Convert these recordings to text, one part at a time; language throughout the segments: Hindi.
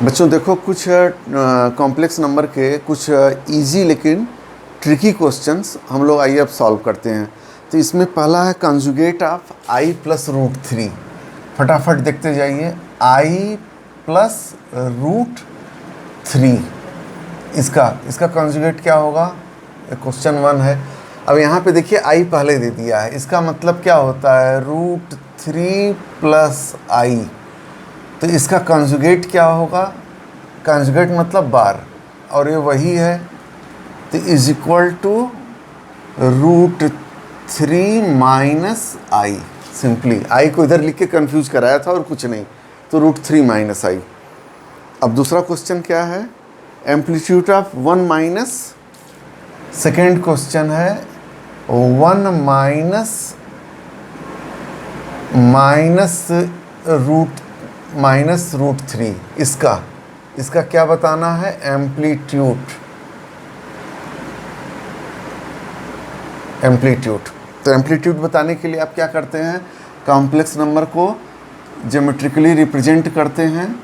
बच्चों देखो, कुछ कॉम्प्लेक्स नंबर के कुछ इजी लेकिन ट्रिकी क्वेश्चंस हम लोग आइए अब सॉल्व करते हैं। तो इसमें पहला है conjugate of i plus root three. फटाफट देखते जाइए। आई प्लस रूट थ्री, इसका कंजुगेट क्या होगा? क्वेश्चन वन है। अब यहाँ पे देखिए आई पहले दे दिया है, इसका मतलब क्या होता है? Root three plus i. तो इसका कंजुगेट क्या होगा? कंजुगेट मतलब बार, और ये वही है। तो is equal to root three minus i. Simply i को इधर लिख के कन्फ्यूज कराया था और कुछ नहीं, तो रूट थ्री माइनस आई। अब दूसरा क्वेश्चन क्या है? Amplitude of one minus, second question है वन माइनस रूट थ्री। इसका क्या बताना है? एम्पलीट्यूड। तो एम्पलीट्यूड बताने के लिए आप क्या करते हैं? कॉम्प्लेक्स नंबर को ज्योमेट्रिकली रिप्रेजेंट करते हैं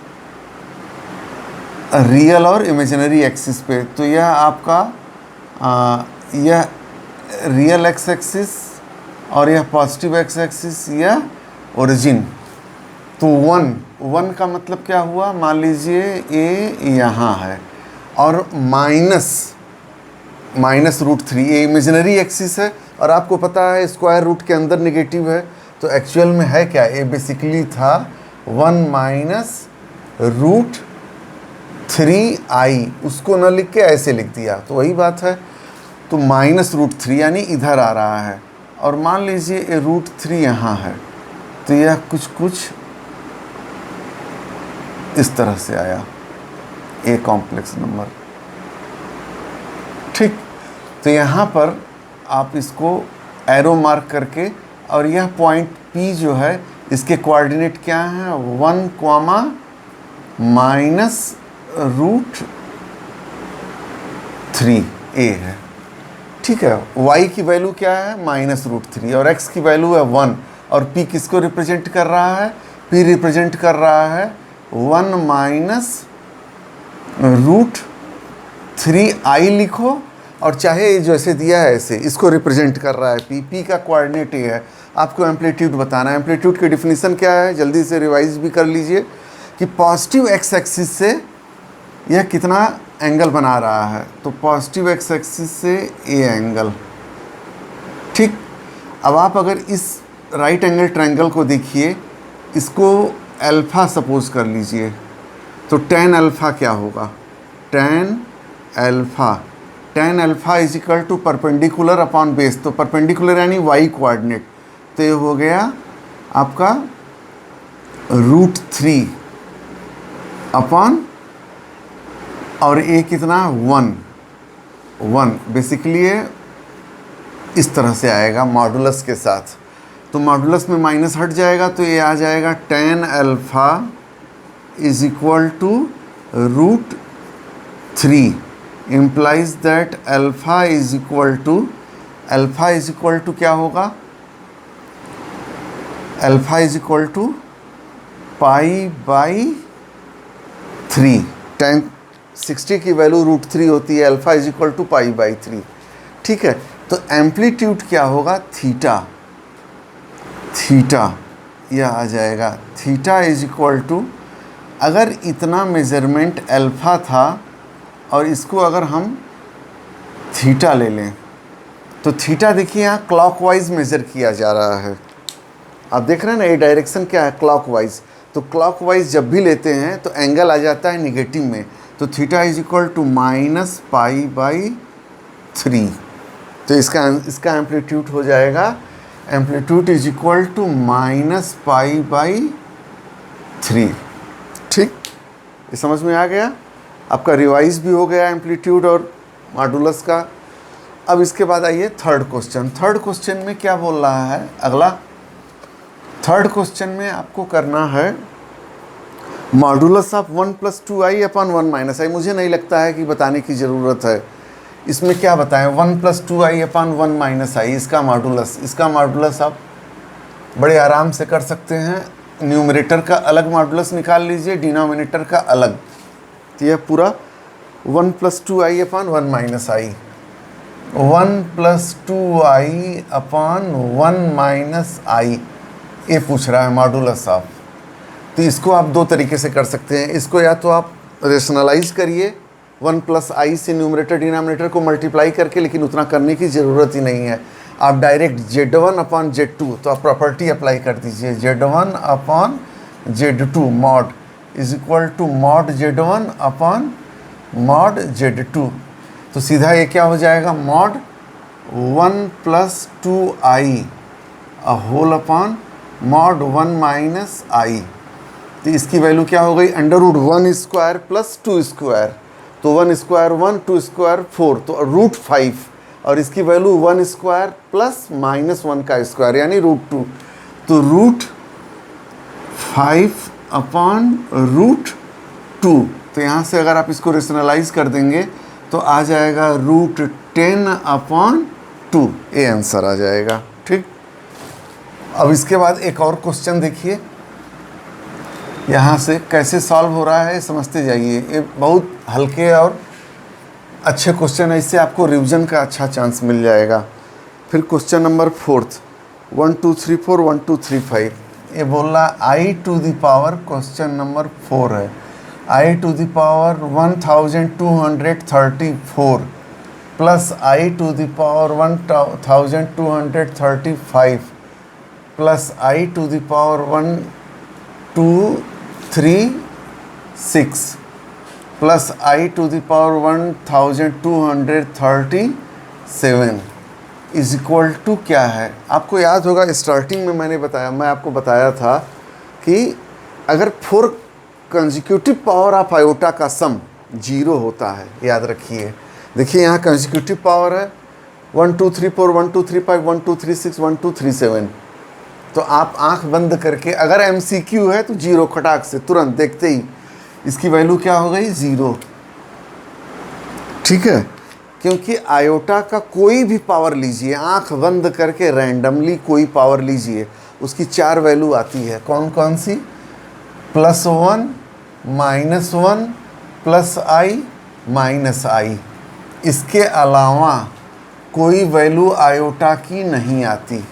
रियल और इमेजिनरी एक्सिस पे। तो यह आपका यह रियल एक्स एक्सिस और यह पॉजिटिव एक्स एक्सिस, यह ओरिजिन। तो वन का मतलब क्या हुआ? मान लीजिए ए यहाँ है और माइनस रूट थ्री, ये इमेजिनरी एक्सिस है और आपको पता है स्क्वायर रूट के अंदर नेगेटिव है। तो एक्चुअल में है क्या? ये बेसिकली था वन माइनस रूट थ्री आई। उसको न लिख के ऐसे लिख दिया, तो वही बात है। तो माइनस रूट थ्री यानी इधर आ रहा है, और मान लीजिए ये रूट थ्री यहाँ है, तो यह कुछ इस तरह से आया ए कॉम्प्लेक्स नंबर। ठीक, तो यहाँ पर आप इसको एरो मार्क करके, और यह पॉइंट P जो है इसके कोऑर्डिनेट क्या हैं? 1 कॉमा माइनस रूट थ्री ए है। ठीक है, y की वैल्यू क्या है? माइनस रूट थ्री, और x की वैल्यू है 1। और P किसको रिप्रेजेंट कर रहा है? P रिप्रेजेंट कर रहा है 1 माइनस रूट थ्री आई लिखो, और चाहे जैसे दिया है ऐसे, इसको रिप्रेजेंट कर रहा है P का कोऑर्डिनेट ये है। आपको एम्पलीट्यूड बताना है। एम्पलीट्यूड की डिफिनीशन क्या है? जल्दी से रिवाइज भी कर लीजिए कि पॉजिटिव एक्स एक्सिस से यह कितना एंगल बना रहा है। तो पॉजिटिव एक्स एक्सिस से ए एंगल। ठीक, अब आप अगर इस राइट एंगल ट्रायंगल को देखिए, इसको अल्फ़ा सपोज कर लीजिए, तो टेन अल्फ़ा क्या होगा? Tan alpha is equal to perpendicular upon base. तो परपेंडिकुलर यानी वाई कोऑर्डिनेट, तो ये हो गया आपका रूट थ्री अपॉन, और ए कितना? वन। बेसिकली ये इस तरह से आएगा मॉडुलस के साथ। तो मॉडुलस में माइनस हट जाएगा, तो ये आ जाएगा tan alpha is equal to root three. Implies that alpha is equal to क्या होगा? Alpha is equal to pi by three. 60 की वैल्यू रूट थ्री होती है, alpha is equal to pi by three. ठीक है, तो एम्पलीट्यूड क्या होगा? थीटा यह आ जाएगा। थीटा इज इक्वल टू, अगर इतना मेज़रमेंट अल्फ़ा था और इसको अगर हम थीटा ले लें, तो थीटा देखिए यहाँ क्लॉकवाइज मेज़र किया जा रहा है। आप देख रहे हैं ना, ये डायरेक्शन क्या है? क्लॉकवाइज। तो क्लॉकवाइज जब भी लेते हैं तो एंगल आ जाता है निगेटिव में। तो theta is equal to minus pi by three. तो इसका एम्पलीट्यूड हो जाएगा, amplitude is equal to minus pi by three. ठीक, ये समझ में आ गया? आपका रिवाइज भी हो गया एम्पलीट्यूड और मॉडुलस का। अब इसके बाद आइए थर्ड क्वेश्चन में क्या बोल रहा है? अगला थर्ड क्वेश्चन में आपको करना है modulus of 1 plus two i upon 1 minus i. मुझे नहीं लगता है कि बताने की ज़रूरत है। इसमें क्या बताएं? 1 plus two i upon 1 minus आई, इसका मॉडुलस आप बड़े आराम से कर सकते हैं। न्यूमरेटर का अलग मॉडुलस निकाल लीजिए, डिनोमिनेटर का अलग। तो यह पूरा 1 + 2i upon 1 - i, 1 + 2i upon 1 - i ये पूछ रहा है मॉडुलस ऑफ। तो इसको आप दो तरीके से कर सकते हैं। इसको या तो आप रेशनलाइज करिए 1 + i से न्यूमरेटर डिनोमिनेटर को मल्टीप्लाई करके, लेकिन उतना करने की ज़रूरत ही नहीं है। आप डायरेक्ट Z1 अपान Z2, तो आप प्रॉपर्टी अप्लाई कर दीजिए, Z1 upon Z2 mod is equal to mod Z1 upon mod Z2। तो सीधा ये क्या हो जाएगा, mod 1 + 2i whole upon mod 1 - i। तो इसकी वैल्यू क्या हो गई, √1² + 2²। तो 1² 1, 2² 4, तो √5, और इसकी वैल्यू 1² + -1 का स्क्वायर यानी √2। तो √5 अपान √2। तो यहाँ से अगर आप इसको रेशनलाइज कर देंगे तो आ जाएगा √10 अपान 2, ये आंसर आ जाएगा। ठीक, अब इसके बाद एक और क्वेश्चन देखिए, यहाँ से कैसे सॉल्व हो रहा है समझते जाइए। ये बहुत हल्के और अच्छे क्वेश्चन है, इससे आपको रिवीजन का अच्छा चांस मिल जाएगा। फिर क्वेश्चन नंबर 4, 1 2 3 4 1 2 3 5। ये बोल रहा I to the power, question number 4 है, I to the power 1234 plus I to the power 1235 plus I to the power 1236 plus I to the power 1237 is equal to क्या है। आपको याद होगा स्टार्टिंग में मैं आपको बताया था कि अगर 4 कंसेक्यूटिव पावर ऑफ आयोटा का सम 0 होता है, याद रखिए। देखिए यहाँ कंसेक्यूटिव पावर है 1 2 3 4 1 2 3 5 1 2 3 6 1 2 3 7। तो आप आंख बंद करके, अगर MCQ है तो 0 खटाक से तुरंत देखते ही इसकी वैल्यू क्या हो गई, 0। ठीक है, क्योंकि आयोटा का कोई भी पावर लीजिए, आंख बंद करके रैंडमली कोई पावर लीजिए, उसकी 4 वैल्यू आती है। कौन कौन सी, +1 -1 +i -i। इसके अलावा कोई वैल्यू आयोटा की नहीं आती।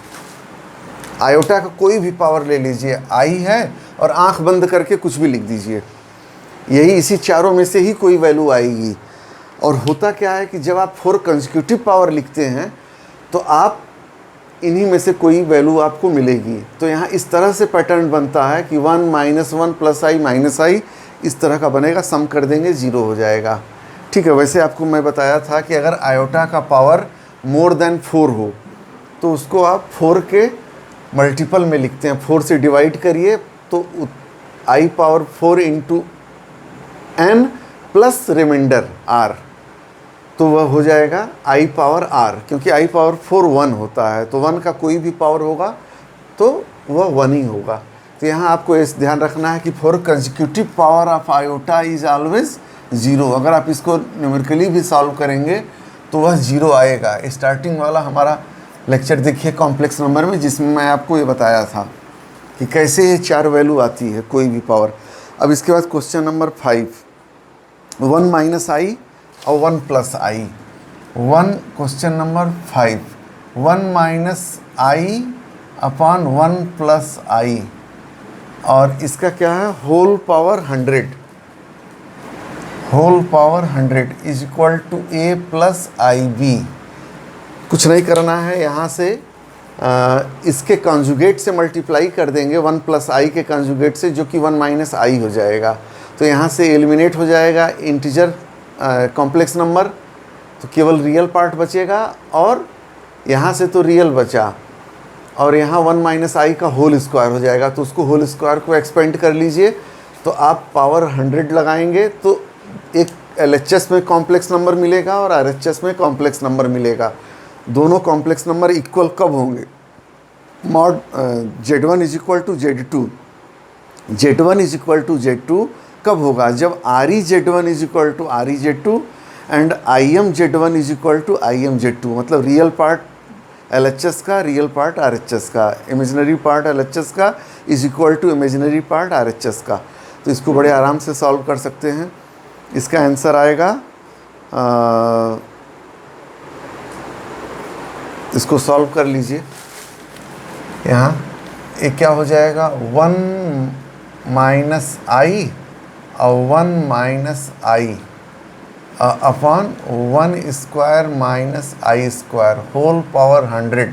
आयोटा का कोई भी पावर ले लीजिए, i है, और आंख बंद करके कुछ भी लिख दीजिए, यही इसी चारों में से ही कोई वैल्यू आएगी। और होता क्या है कि जब आप 4 कंसेक्यूटिव पावर लिखते हैं तो आप इन्हीं में से कोई वैल्यू आपको मिलेगी। तो यहाँ इस तरह से पैटर्न बनता है कि 1 -1 +i -i इस तरह का बनेगा, सम कर देंगे 0 हो जाएगा। ठीक है, वैसे आपको मैं बताया था कि अगर आयोटा का पावर मोर देन 4 हो तो उसको आप 4 के मल्टीपल में लिखते हैं, 4 से डिवाइड करिए तो I power 4 × n plus remainder r, तो वह हो जाएगा I पावर r, क्योंकि I पावर 4 1 होता है, तो 1 का कोई भी पावर होगा तो वह 1 ही होगा। तो यहाँ आपको इस ध्यान रखना है कि 4 consecutive power of iota is always 0। अगर आप इसको न्यूमेरिकली भी सॉल्व करेंगे तो वह 0 आएगा। स्टार्टिंग वाला हमारा लेक्चर देखिए कॉम्प्लेक्स नंबर में, जिसमें मैं आपको ये बताया था कि कैसे ये 4 वैल्यू आती है कोई भी पावर। अब इसके बाद क्वेश्चन नंबर 5, 1 - i और 1 + i। 1 question number 5, 1 - i upon 1 + i, और इसका क्या है, whole power 100 is equal to a + ib। कुछ नहीं करना है, यहाँ से इसके कॉन्जुगेट से मल्टीप्लाई कर देंगे 1 + i के कॉन्जुगेट से, जो कि 1 - i हो जाएगा। तो यहाँ से एलिमिनेट हो जाएगा इंटीजर कॉम्प्लेक्स नंबर, तो केवल रियल पार्ट बचेगा, और यहाँ से तो रियल बचा, और यहाँ 1 - i का होल स्क्वायर हो जाएगा। तो उसको होल स्क्वायर को एक्सपेंड कर लीजिए, तो आप पावर 100 लगाएंगे तो एक LHS में कॉम्प्लेक्स नंबर मिलेगा और RHS में कॉम्प्लेक्स नंबर मिलेगा। दोनों कॉम्प्लेक्स नंबर इक्वल कब होंगे, mod Z1 = Z2, Z1 = Z2 कब होगा, जब ReZ1 = ReZ2 and ImZ1 = ImZ2। मतलब रियल पार्ट LHS का, रियल पार्ट RHS का, इमेजिनरी पार्ट LHS का is equal to imaginary part RHS का। तो इसको बड़े आराम से सॉल्व कर सकते हैं। इसका आंसर आएगा, इसको सॉल्व कर लीजिए। यहाँ ये क्या हो जाएगा, 1 माइनस आई और 1 minus i upon 1 square minus i square whole power 100।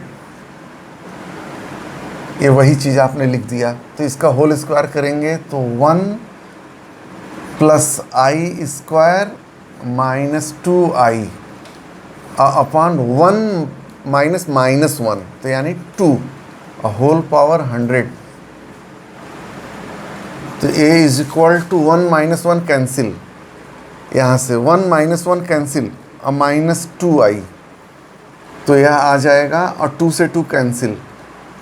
ये वही चीज़ आपने लिख दिया। तो इसका होल स्क्वायर करेंगे तो 1 plus i square minus 2i upon 1 minus minus 1, तो यानी 2 होल पावर 100। तो a is equal to 1 minus 1 cancel, यहाँ से 1 माइनस 1 कैंसिल और माइनस 2i, तो यह आ जाएगा और 2 से 2 कैंसिल,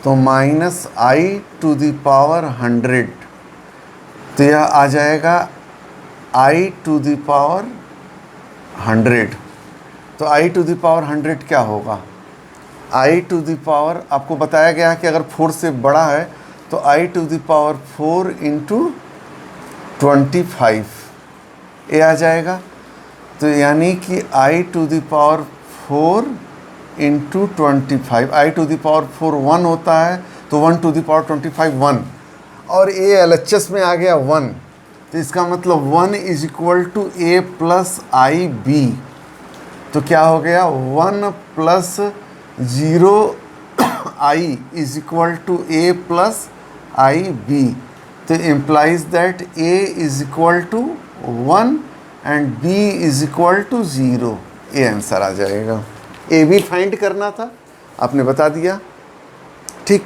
तो minus i to the power 100। तो यह आ जाएगा आई टू द पावर 100। तो आई टू द पावर 100 क्या होगा, आई टू द पावर आपको बताया गया कि अगर 4 से बड़ा है तो i to the power 4 into 25 ये आ जाएगा। तो यानी कि i to the power 4 into 25, i to the power 4 1 होता है, तो 1 टू द पावर 25 1, और ए एलएचएस में आ गया 1, तो इसका मतलब 1 is equal to A plus i B. तो क्या हो गया, 1 प्लस 0 i is equal to A plus i B. तो implies that A is equal to 1 and B is equal to 0। ये आंसर आ जाएगा। ए भी फाइंड करना था, आपने बता दिया। ठीक,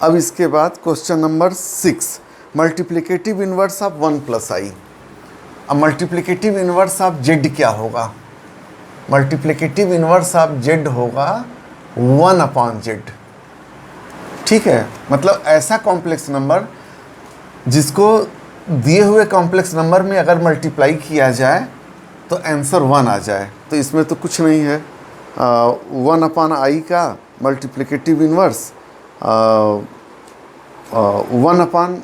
अब इसके बाद question number 6, multiplicative inverse of 1 plus i. अब मल्टीप्लिकेटिव इन्वर्स ऑफ जेड क्या होगा, मल्टीप्लिकेटिव इन्वर्स ऑफ जेड होगा 1 अपॉन जेड। ठीक है, मतलब ऐसा कॉम्प्लेक्स नंबर जिसको दिए हुए कॉम्प्लेक्स नंबर में अगर मल्टीप्लाई किया जाए तो आंसर 1 आ जाए। तो इसमें तो कुछ नहीं है, 1 अपॉन आई का multiplicative inverse 1 upon,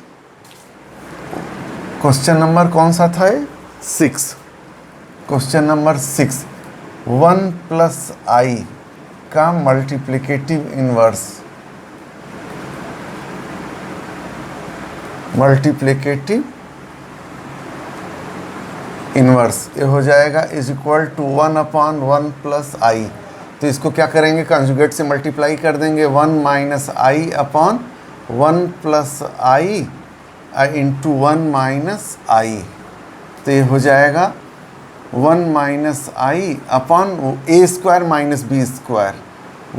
question number कौन सा था ये, 6, क्वेश्चन नंबर 6, 1 प्लस आई का मल्टीप्लिकेटिव इन्वर्स, मल्टीप्लिकेटिव इन्वर्स ये हो जाएगा is equal to 1 upon 1 plus i. तो इसको क्या करेंगे, कंजुगेट से मल्टीप्लाई कर देंगे, 1 minus i upon 1 plus i into 1 minus i. तो ये हो जाएगा 1 minus i upon A square minus B square,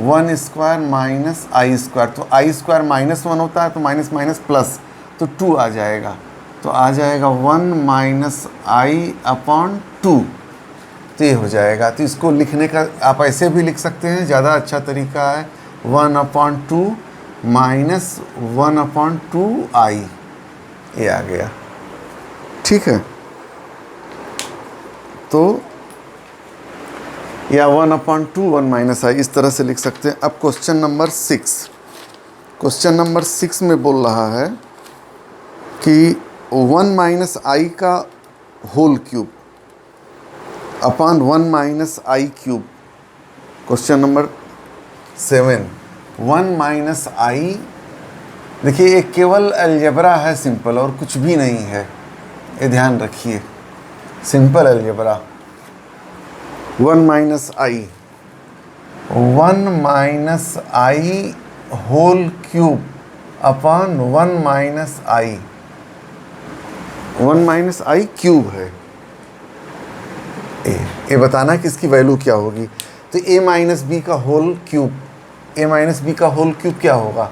1 square minus i square. तो आई स्क्वायर माइनस 1 होता है, तो माइनस माइनस प्लस, तो 2 आ जाएगा। तो आ जाएगा 1 माइनस आई अपॉन 2। तो ये हो जाएगा। तो इसको लिखने का आप ऐसे भी लिख सकते हैं, ज़्यादा अच्छा तरीका है, 1 अपॉन 2 माइनस 1 अपॉन 2 आई, ये आ गया। ठीक है, तो या 1 अपॉन 2 1 माइनस आई, इस तरह से लिख सकते हैं। अब क्वेश्चन नंबर 6, क्वेश्चन नंबर 6 में बोल रहा है कि 1 माइनस आई का whole cube upon 1 minus i cube. Question number 7, 1 minus आई, देखिए एक केवल अलजेब्रा है सिंपल, और कुछ भी नहीं है, ये ध्यान रखिए, simple algebra. 1 minus i, 1 minus i whole cube upon 1 minus i, 1 minus i cube है। ये बताना कि इसकी वैल्यू क्या होगी। तो ए माइनस बी का whole cube, a minus b का होल क्यूब क्या होगा,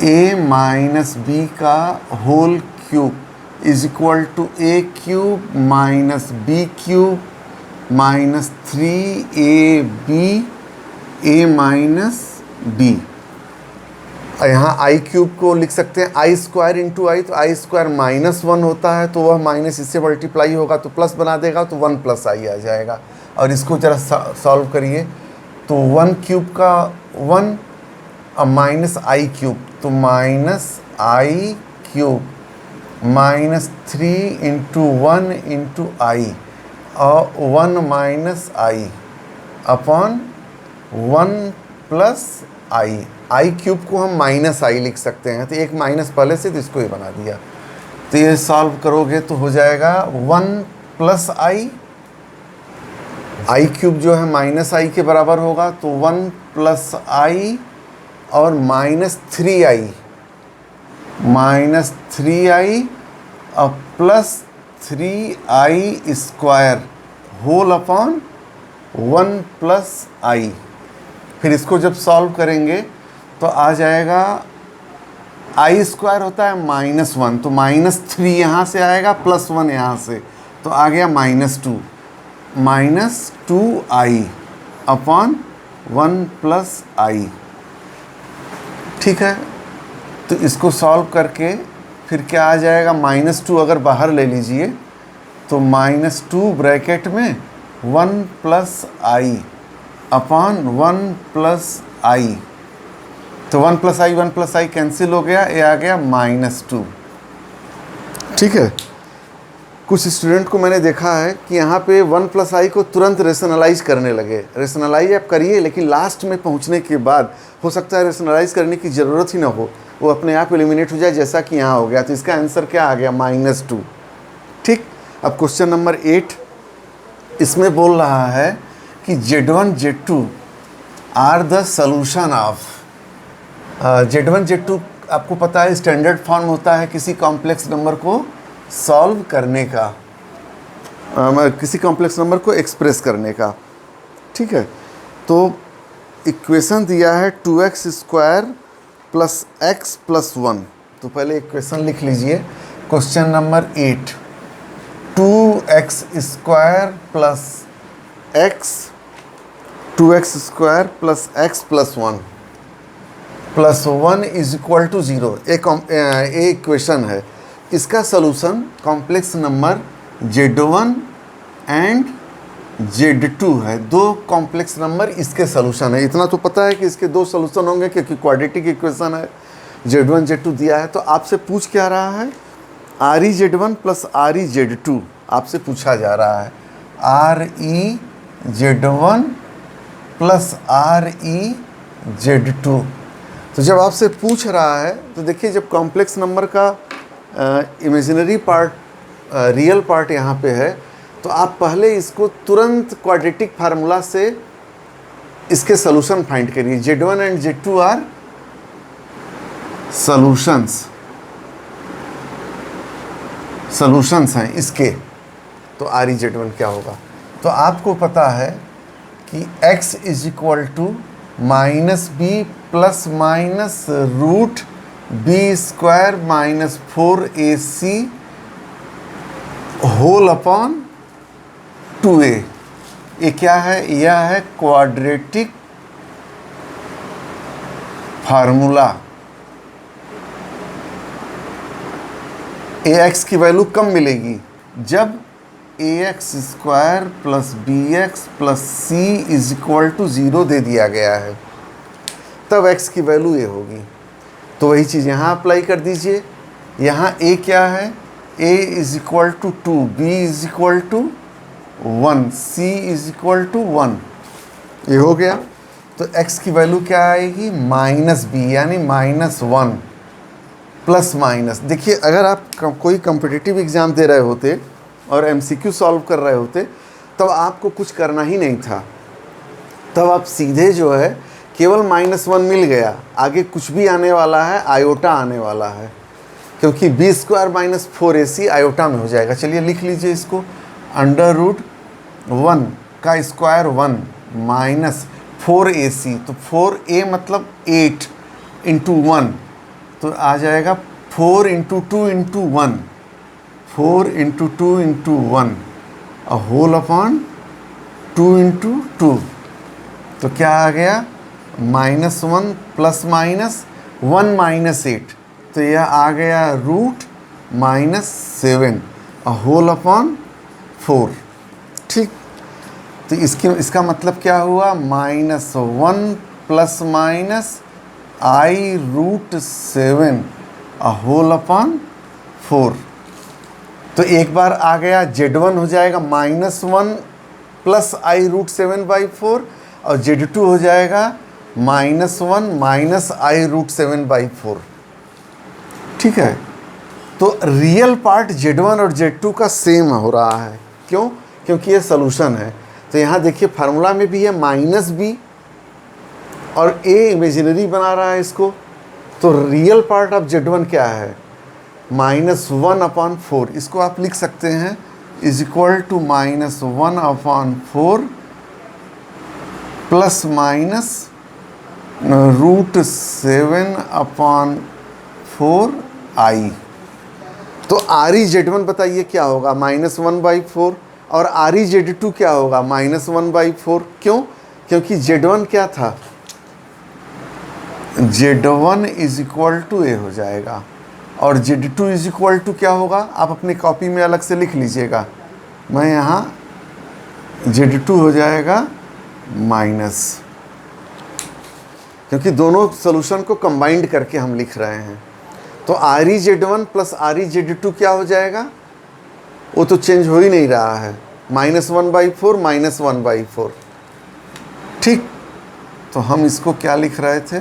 ए माइनस बी का whole cube is equal to a cube minus b cube minus 3ab a minus b. यहाँ आई क्यूब को लिख सकते हैं आई स्क्वायर इंटू आई, तो आई स्क्वायर माइनस 1 होता है, तो वह माइनस इससे मल्टीप्लाई होगा तो प्लस बना देगा, तो 1 प्लस आई आ जाएगा। और इसको जरा सॉल्व करिए, तो 1 क्यूब का 1 और माइनस आई क्यूब, तो minus i cube -3 into 1 into आई और 1 minus i upon 1 plus I. I cube को हम माइनस आई लिख सकते हैं, तो एक माइनस पहले से, तो इसको ही बना दिया। तो ये सॉल्व करोगे तो हो जाएगा 1 प्लस आई, आई क्यूब जो है माइनस आई के बराबर होगा, तो 1 प्लस आई और -3i और plus 3i square whole upon 1 plus i. फिर इसको जब सॉल्व करेंगे तो आ जाएगा, आई स्क्वायर होता है -1, तो -3 यहाँ से आएगा, +1 यहाँ से, तो आ गया -2i अपॉन 1 प्लस आई। ठीक है, तो इसको सॉल्व करके फिर क्या आ जाएगा, -2 अगर बाहर ले लीजिए तो -2 ब्रैकेट में 1 plus I upon 1 plus i, तो 1 प्लस आई कैंसिल हो गया, ये आ गया -2। ठीक है, कुछ स्टूडेंट को मैंने देखा है कि यहाँ पे 1 प्लस आई को तुरंत रेशनलाइज करने लगे। रेशनलाइज आप करिए, लेकिन लास्ट में पहुँचने के बाद हो सकता है रेशनलाइज करने की ज़रूरत ही ना हो, वो अपने आप एलिमिनेट हो जाए, जैसा कि यहाँ हो गया। तो इसका आंसर क्या आ गया, -2। ठीक, अब क्वेश्चन नंबर 8, इसमें बोल रहा है कि Z1 Z2 are the solution of. Z1 Z2 आपको पता है स्टैंडर्ड फॉर्म होता है किसी कॉम्प्लेक्स नंबर को सॉल्व करने का, किसी कॉम्प्लेक्स नंबर को एक्सप्रेस करने का। ठीक है, तो इक्वेशन दिया है 2x square plus x plus 1। तो पहले इक्वेशन लिख लीजिए। Question number 8, 2x square plus x, 2x square plus x plus 1 plus 1 is equal to 0। एक इक्वेशन है, इसका solution complex number Z1 and Z2 है। दो कॉम्प्लेक्स नंबर इसके सलूशन है। इतना तो पता है कि इसके दो सलूशन होंगे क्योंकि क्वाड्रेटिक इक्वेशन है। Z1 Z2 दिया है, तो आपसे पूछ क्या रहा है, RE Z1 plus RE Z2 आपसे पूछा जा रहा है। RE Z1 plus RE Z2। तो जब आपसे पूछ रहा है तो देखिए, जब कॉम्प्लेक्स नंबर का इमेजिनरी पार्ट रियल पार्ट यहाँ पे है, तो आप पहले इसको तुरंत क्वाड्रेटिक फार्मूला से इसके सॉल्यूशन फाइंड करिए। Z1 and Z2 are solutions हैं इसके, तो RE Z1 क्या होगा। तो आपको पता है कि x is equal to -b plus minus root b square minus 4ac whole upon 2a। ये क्या है, यह है क्वाड्रेटिक फार्मूला। ax की वैल्यू कम मिलेगी जब ax square plus bx plus c is equal to 0 दे दिया गया है, तब x की वैल्यू ये होगी। तो वही चीज़ यहाँ अप्लाई कर दीजिए। यहाँ a क्या है, a is equal to 2, b is equal to 1, c is equal to 1, ये हो गया। तो x की वैल्यू क्या आएगी, -b यानी -1 प्लस माइनस। देखिए, अगर आप कोई कॉम्पिटिटिव एग्ज़ाम दे रहे होते और MCQ सॉल्व कर रहे होते, तब आपको कुछ करना ही नहीं था। तब आप सीधे जो है केवल -1 मिल गया, आगे कुछ भी आने वाला है, आयोटा आने वाला है, क्योंकि b square minus 4ac iota में हो जाएगा। चलिए लिख लीजिए इसको, √1 का स्क्वायर 1 माइनस 4ac, तो 4a मतलब 8 इंटू 1, तो आ जाएगा 4 into 2 into 1, 4 into 2 into 1 whole upon 2 into 2। तो क्या आ गया, -1 प्लस माइनस 1 माइनस 8, तो यह आ गया √-7 होल अपॉन 4। ठीक, तो इसका मतलब क्या हुआ, -1 plus minus i √7 whole upon 4। तो एक बार आ गया Z1 हो जाएगा -1 प्लस i√7/4 और Z2 हो जाएगा -1 माइनस i√7/4। ठीक है, तो रियल पार्ट Z1 और Z2 का सेम हो रहा है। क्यों? क्योंकि ये सोल्यूशन है। तो यहाँ देखिए फार्मूला में भी है -b और a इमेजिनरी बना रहा है इसको। तो रियल पार्ट ऑफ Z1 क्या है? -1/4। इसको आप लिख सकते हैं is equal to -1/4 plus minus √7/4i। तो ReZ1 बताइए क्या होगा? -1/4 और ReZ2 क्या होगा? -1/4। क्यों? क्योंकि Z1 क्या था? Z1 is equal to a हो जाएगा और Z2 इज इक्वल टू क्या होगा? आप अपनी कॉपी में अलग से लिख लीजिएगा। मैं यहाँ Z2 हो जाएगा माइनस, क्योंकि दोनों सोल्यूशन को कंबाइंड करके हम लिख रहे हैं। तो ReZ1 प्लस ReZ2 क्या हो जाएगा? वो तो चेंज हो ही नहीं रहा है, -1/4 -1/4। ठीक, तो हम इसको क्या लिख रहे थे?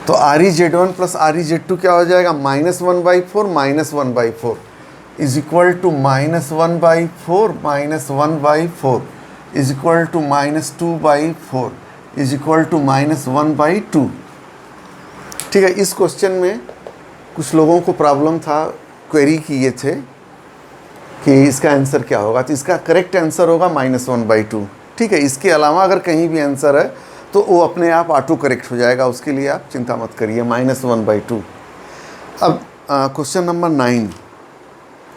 तो ReZ1 प्लस ReZ2 क्या हो जाएगा? -1/4 -1/4 is equal to -1/4 -1/4 is equal to -2/4 is equal to -1/2। ठीक है, इस क्वेश्चन में कुछ लोगों को प्रॉब्लम था, क्वेरी किए थे कि इसका आंसर क्या होगा। तो इसका करेक्ट आंसर होगा -1/2। ठीक है, इसके अलावा अगर कहीं भी आंसर है तो वो अपने आप ऑटो करेक्ट हो जाएगा, उसके लिए आप चिंता मत करिए। -1/2। अब क्वेश्चन नंबर 9।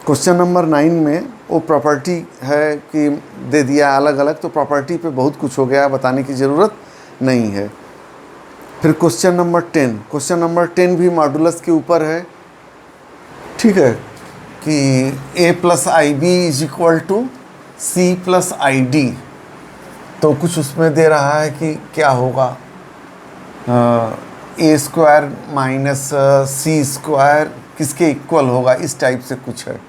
क्वेश्चन नंबर 9 में वो प्रॉपर्टी है कि दे दिया अलग अलग, तो प्रॉपर्टी पे बहुत कुछ हो गया, बताने की ज़रूरत नहीं है। फिर क्वेश्चन नंबर 10। क्वेश्चन नंबर 10 भी मॉडुलस के ऊपर है। ठीक है, कि a + ib is equal to c + id। तो कुछ उसमें दे रहा है कि क्या होगा, a² माइनस c² किसके इक्वल होगा, इस टाइप से कुछ है।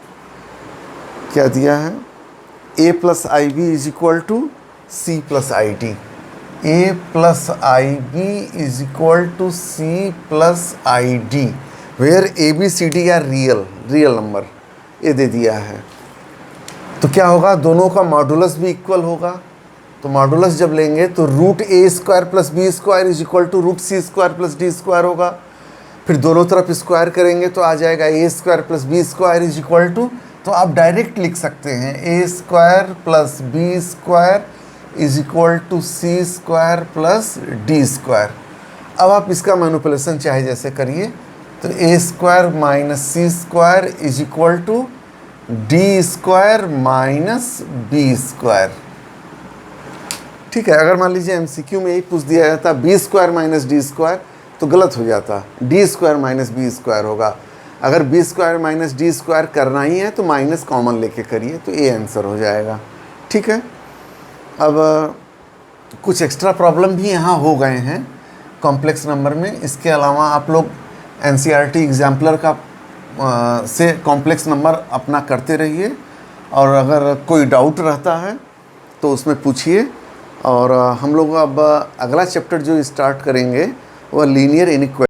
क्या दिया है? a + ib is equal to c + id। a + ib is equal to c + id where ABCD are real number, ये दे दिया है। तो क्या होगा? दोनों का मॉडुलस भी इक्वल होगा। तो मॉडुलस जब लेंगे तो √a² + b² is equal to √c² + d² होगा। फिर दोनों तरफ स्क्वायर करेंगे तो आ जाएगा a² + b² is equal to, तो आप डायरेक्ट लिख सकते हैं a² + b² is equal to c² + d²। अब आप इसका मैनिपुलेशन चाहे जैसे करिए। तो a² - c² is equal to d² - b²। ठीक है, अगर मान लीजिए MCQ में यही पूछ दिया जाता b² - d² तो गलत हो जाता, d² - b² होगा। अगर b² - d² करना ही है तो माइनस कॉमन लेके करिए, तो ये आंसर हो जाएगा। ठीक है, अब कुछ एक्स्ट्रा प्रॉब्लम भी यहाँ हो गए हैं कॉम्प्लेक्स नंबर में। इसके अलावा आप लोग NCERT एग्जाम्पलर का से कॉम्प्लेक्स नंबर अपना करते रहिए, और अगर कोई डाउट रहता है तो उसमें पूछिए। और हम लोग अब अगला चैप्टर जो स्टार्ट करेंगे वो लीनियर इनइक्वालिटी